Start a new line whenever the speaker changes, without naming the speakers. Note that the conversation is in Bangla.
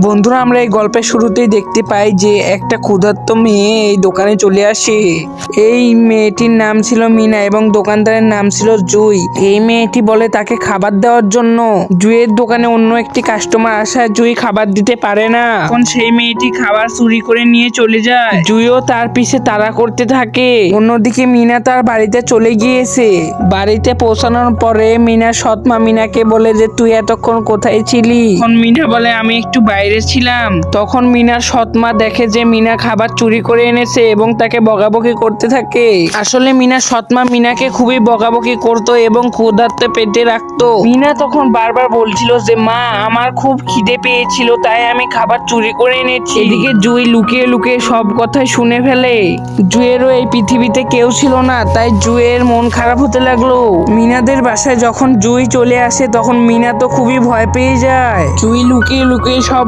বন্ধুরা, আমরা এই গল্পের শুরুতেই দেখতে পাই যে একটা ক্ষুধার্ত মেয়ে এই দোকানে চলে আসে। এই মেয়েটির নাম ছিল মিনা এবং দোকানদারের নাম ছিল জুই। এই মেয়েটি বলে তাকে খাবার দেওয়ার জন্য। জুইয়ের দোকানে অন্য একটি কাস্টমার আসায় জুই খাবার দিতে পারে না। তখন সেই মেয়েটি খাবার চুরি করে নিয়ে চলে যায়। জুইও তার পিছে তাড়া করতে থাকে। অন্যদিকে মিনা তার বাড়িতে চলে গিয়েছে। বাড়িতে পৌঁছানোর পরে মিনার সৎমা মিনাকে বলে যে তুই এতক্ষণ কোথায় ছিলি। তখন মিনা বলে আমি একটু বাইরে ছিলাম। তখন মিনার সৎমা দেখে যে মিনা খাবার চুরি করে এনেছে এবং তাকে বকাবকি করতে থাকে। আসলে মিনার সৎমা মিনাকে খুবই বকাবকি করতো এবং ক্ষুধার্ত পেটে রাখতো। মিনা তখন বারবার বলছিল যে মা, আমার খুব খিদে পেয়েছিল তাই আমি খাবার চুরি করে এনেছি। এদিকে জুই লুকিয়ে লুকিয়ে সব কথাই শুনে ফেলে। জুয়েরও এই পৃথিবীতে কেউ ছিল না, তাই জুয়ের মন খারাপ হতে লাগলো। মিনাদের বাসায় যখন জুই চলে আসে তখন মিনা তো খুবই ভয় পেয়ে যায়। জুই লুকিয়ে লুকিয়ে সব